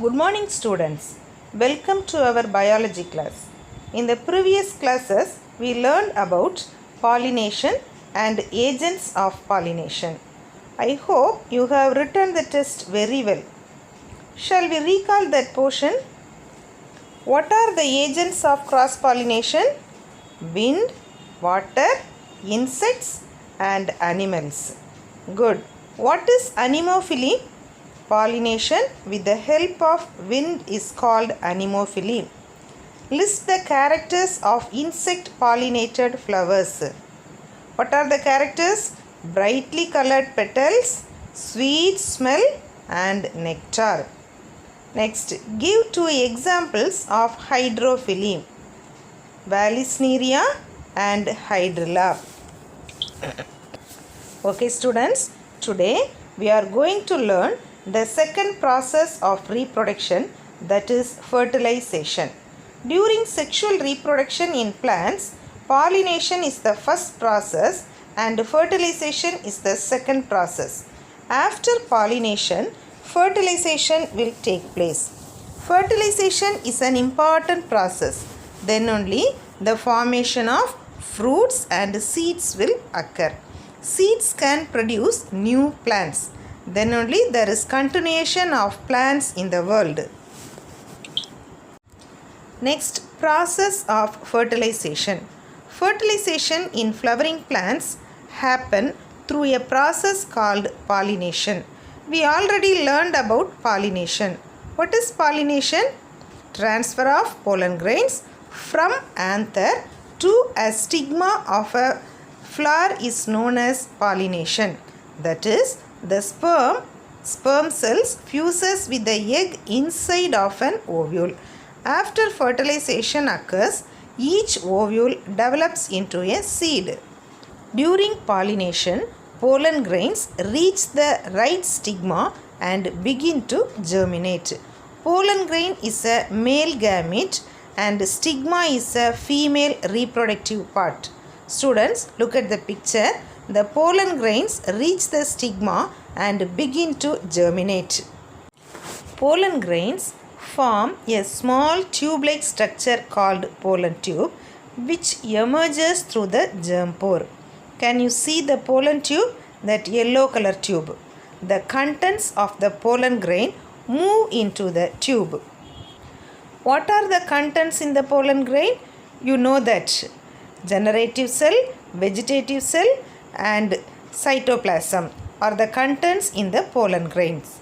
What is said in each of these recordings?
Good morning students. Welcome to our biology class. In the previous classes we learned about pollination and agents of pollination. I hope you have written the test very well. Shall we recall that portion? What are the agents of cross pollination? Wind, water, insects and animals. Good. What is anemophily? Pollination with the help of wind is called anemophily. List the characters of insect pollinated flowers. What are the characters? Brightly colored petals, sweet smell and nectar. Next, give two examples of hydrophily. Vallisneria and hydrilla. Okay students, today we are going to learn the second process of reproduction, that is fertilization. During sexual reproduction in plants, pollination is the first process and fertilization is the second process. After pollination, fertilization will take place. Fertilization is an important process. Then only the formation of fruits and seeds will occur. Seeds can produce new plants. Then only there is continuation of plants in the world. Next, process of fertilization. Fertilization in flowering plants happen through a process called pollination. We already learned about pollination. What is pollination? Transfer of pollen grains from anther to a stigma of a flower is known as pollination. That is, the sperm cells fuses with the egg inside of an ovule. After fertilization occurs, each ovule develops into a seed. During pollination, pollen grains reach the right stigma and begin to germinate. Pollen grain is a male gamete and stigma is a female reproductive part. Students, look at the picture. The pollen grains reach the stigma and begin to germinate. Pollen grains form a small tube-like structure called pollen tube, which emerges through the germ pore. Can you see the pollen tube? That yellow color tube. The contents of the pollen grain move into the tube. What are the contents in the pollen grain? You know that. Generative cell, vegetative cell and cytoplasm are the contents in the pollen grains.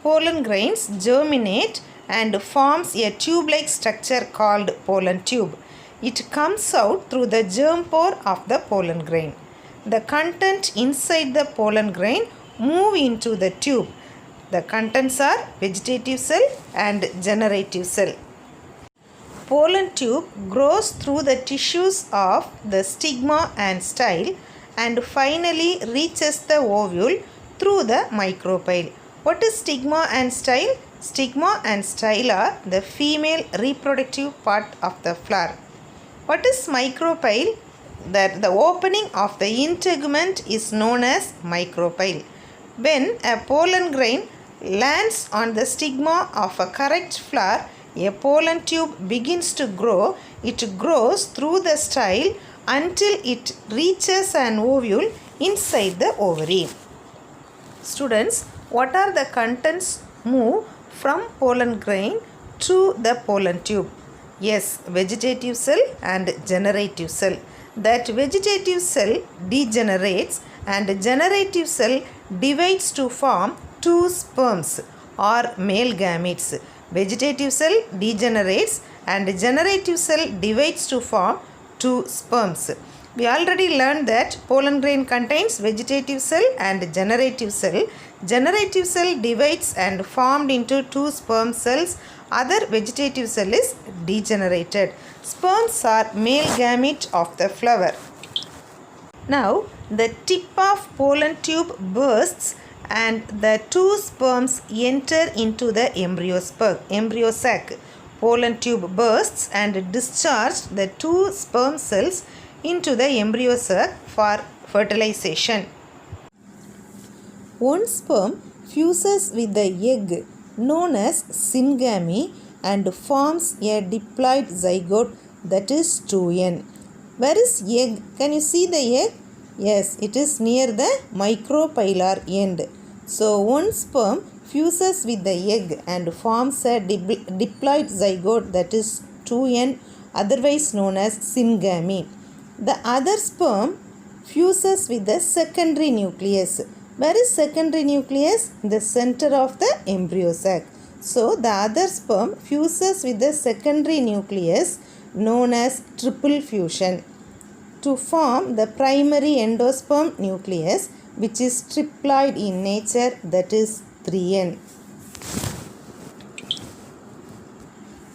Pollen grains germinate and forms a tube-like structure called pollen tube. It comes out through the germ pore of the pollen grain. The content inside the pollen grain move into the tube. The contents are vegetative cell and generative cell. Pollen tube grows through the tissues of the stigma and style and finally reaches the ovule through the micropyle. What is stigma and style? Stigma and style are the female reproductive part of the flower. What is micropyle? That the opening of the integument is known as micropyle. When a pollen grain lands on the stigma of a correct flower, a pollen tube begins to grow. It grows through the style until it reaches an ovule inside the ovary. Students, what are the contents move from pollen grain to the pollen tube? Yes, vegetative cell and generative cell. That vegetative cell degenerates and generative cell divides to form two sperms or male gametes. Vegetative cell degenerates and generative cell divides to form two sperms. We already learned that pollen grain contains vegetative cell and generative cell. Generative cell divides and formed into two sperm cells. Other vegetative cell is degenerated. Sperms are male gamete of the flower. Now, the tip of pollen tube bursts and the two sperms enter into the embryo sac. Pollen tube bursts and discharges the two sperm cells into the embryo sac for fertilization. One sperm fuses with the egg known as syngamy and forms a diploid zygote, that is 2n. Where is egg? Can you see the egg? Yes, it is near the micropylar end. So one sperm fuses with the egg and forms a diploid zygote, that is 2n, otherwise known as syngamy. The other sperm fuses with the secondary nucleus. Where is secondary nucleus? In the center of the embryo sac. So the other sperm fuses with the secondary nucleus known as triple fusion to form the primary endosperm nucleus, which is triploid in nature, that is 3n.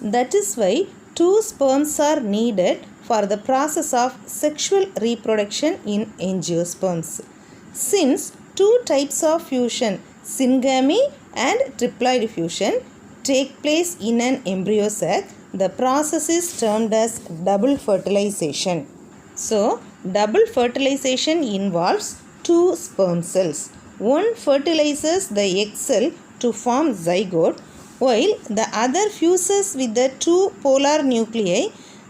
That is why two sperms are needed for the process of sexual reproduction in angiosperms. Since two types of fusion, syngamy and triploid fusion, take place in an embryo sac, the process is termed as double fertilization. So, double fertilization involves two sperm cells. One fertilizes the egg cell to form zygote, while the other fuses with the two polar nuclei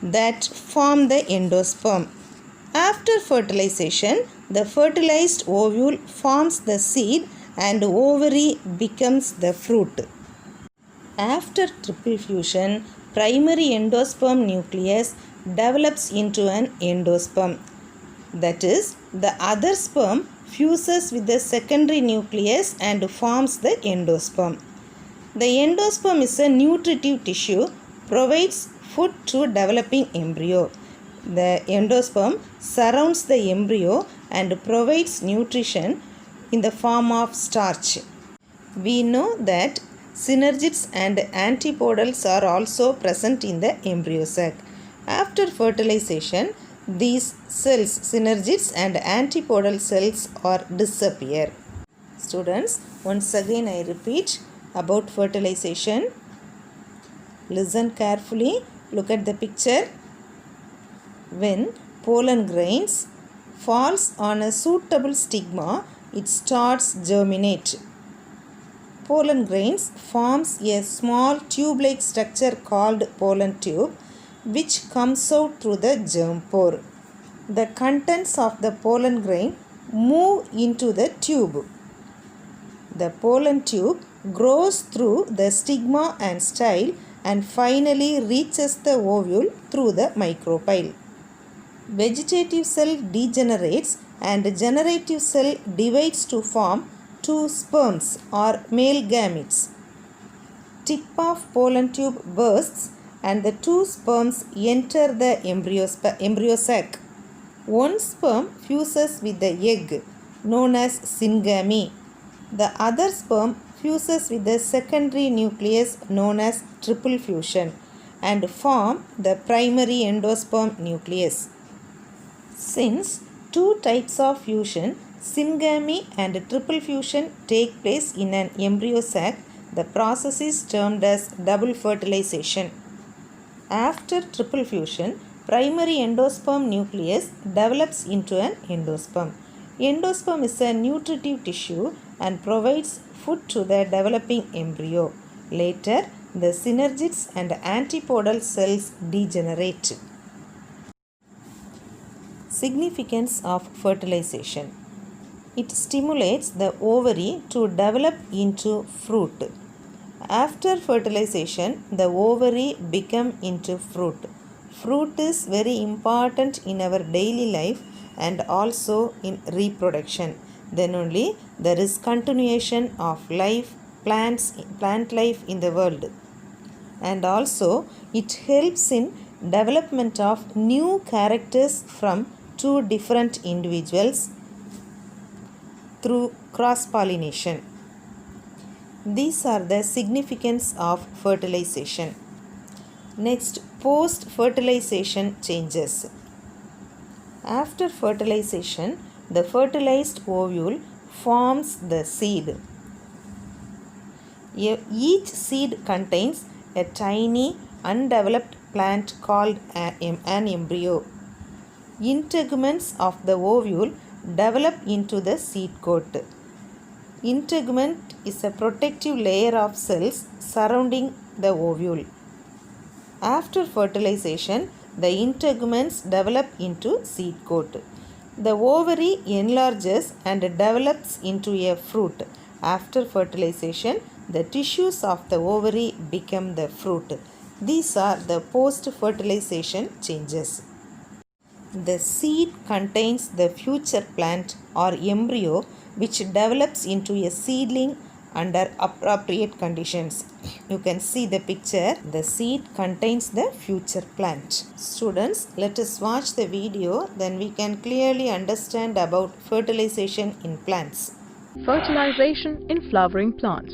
that form the endosperm. After fertilization, the fertilized ovule forms the seed and ovary becomes the fruit. After triple fusion, primary endosperm nucleus develops into an endosperm. That is, the other sperm fuses with the secondary nucleus and forms the endosperm. The endosperm is a nutritive tissue, provides food to developing embryo. The endosperm surrounds the embryo and provides nutrition in the form of starch. We know that synergids and antipodals are also present in the embryo sac. After fertilization, these cells, synergids and antipodal cells, are disappear. Students, once again I repeat about fertilization. Listen carefully. Look at the picture. When pollen grains falls on a suitable stigma, it starts germinate. Pollen grains forms a small tube-like structure called pollen tube, which comes out through the germ pore. The contents of the pollen grain move into the tube. The pollen tube grows through the stigma and style and finally reaches the ovule through the micropyle. Vegetative cell degenerates and generative cell divides to form two sperms or male gametes. Tip of pollen tube bursts and the two sperms enter the embryo sac. One sperm fuses with the egg, known as syngamy. The other sperm fuses with the secondary nucleus, known as triple fusion, and form the primary endosperm nucleus. Since two types of fusion, syngamy and triple fusion, take place in an embryo sac, the process is termed as double fertilization. After triple fusion, primary endosperm nucleus develops into an endosperm. Endosperm is a nutritive tissue and provides food to the developing embryo. Later, the synergids and antipodal cells degenerate. Significance of fertilization. It stimulates the ovary to develop into fruit. After fertilization, the ovary becomes into fruit. Fruit is very important in our daily life and also in reproduction. Then only there is continuation of life, plant life in the world. And also it helps in development of new characters from two different individuals through cross-pollination. These are the significance of fertilization. Next, post-fertilization changes. After fertilization, the fertilized ovule forms the seed. Each seed contains a tiny undeveloped plant called an embryo. Integuments of the ovule develop into the seed coat. Integument is a protective layer of cells surrounding the ovule. After fertilization, the integuments develop into seed coat. The ovary enlarges and develops into a fruit. After fertilization, the tissues of the ovary become the fruit. These are the post-fertilization changes. The seed contains the future plant or embryo which develops into a seedling under appropriate conditions. You can see the picture. The seed contains the future plant. Students, let us watch the video, then we can clearly understand about fertilization in plants. Fertilization in flowering plants.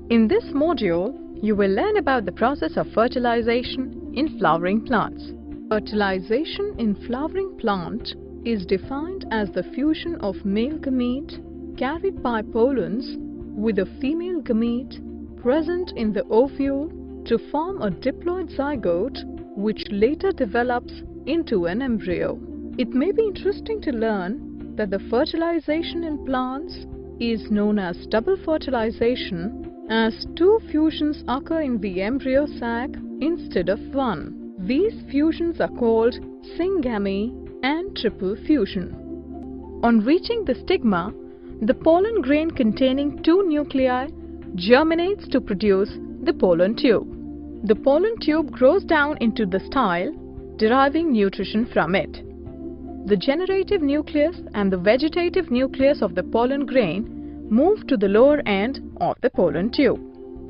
In this module, you will learn about the process of fertilization in flowering plants. Fertilization in flowering plant is defined as the fusion of male gamete carried by pollens with a female gamete present in the ovule to form a diploid zygote which later develops into an embryo. It may be interesting to learn that the fertilization in plants is known as double fertilization, as two fusions occur in the embryo sac instead of one. These fusions are called syngamy and triple fusion. On reaching the stigma, the pollen grain containing two nuclei germinates to produce the pollen tube. The pollen tube grows down into the style, deriving nutrition from it. The generative nucleus and the vegetative nucleus of the pollen grain move to the lower end of the pollen tube.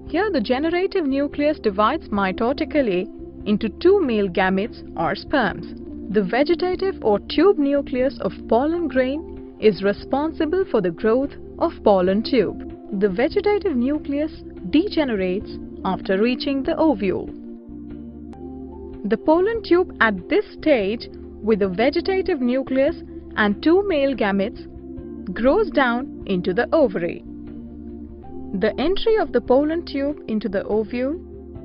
Here the generative nucleus divides mitotically into two male gametes or sperms. The vegetative or tube nucleus of pollen grain is responsible for the growth of pollen tube. The vegetative nucleus degenerates after reaching the ovule. The pollen tube at this stage with a vegetative nucleus and two male gametes grows down into the ovary. The entry of the pollen tube into the ovule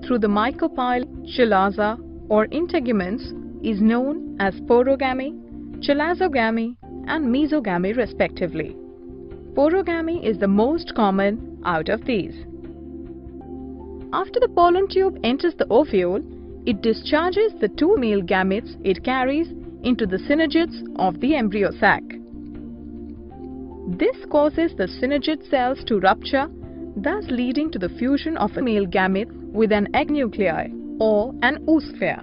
through the mycopyle, chalaza or integuments is known as porogamy, chalazogamy and mesogamy respectively. Porogamy is the most common out of these. After the pollen tube enters the ovule, it discharges the two male gametes it carries into the synergids of the embryo sac. This causes the synergid cells to rupture, thus leading to the fusion of a male gamete with an egg nuclei or an oosphere.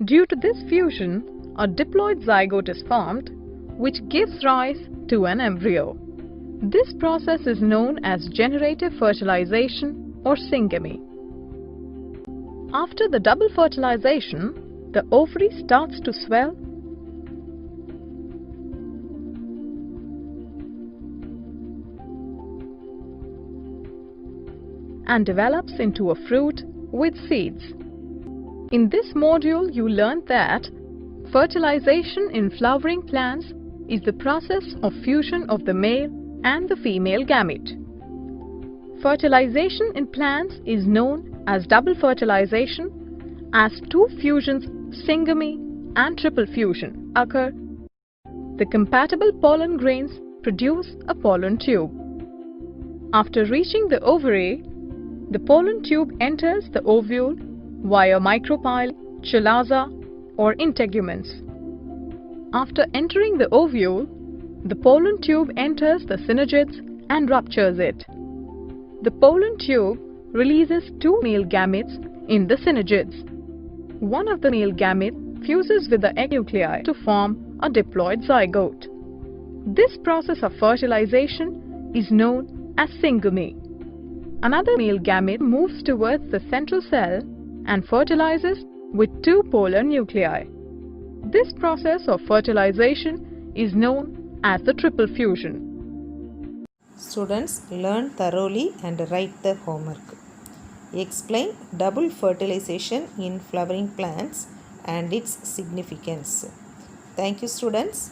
Due to this fusion, a diploid zygote is formed, which gives rise to an embryo. This process is known as generative fertilization or syngamy. After the double fertilization, the ovary starts to swell and develops into a fruit with seeds. In this module, you learned that fertilization in flowering plants is the process of fusion of the male and the female gamete. Fertilization in plants is known as double fertilization, as two fusions, syngamy and triple fusion, occur. The compatible pollen grains produce a pollen tube. After reaching the ovary, the pollen tube enters the ovule via micropyle, chalaza or integuments. After entering the ovule, the pollen tube enters the synergids and ruptures it. The pollen tube releases two male gametes in the synergids. One of the male gamete fuses with the egg nuclei to form a diploid zygote. This process of fertilization is known as syngamy. Another male gamete moves towards the central cell and fertilizes with two polar nuclei. This process of fertilization is known as the triple fusion. Students, learn thoroughly and write the homework. Explain double fertilization in flowering plants and its significance. Thank you, students.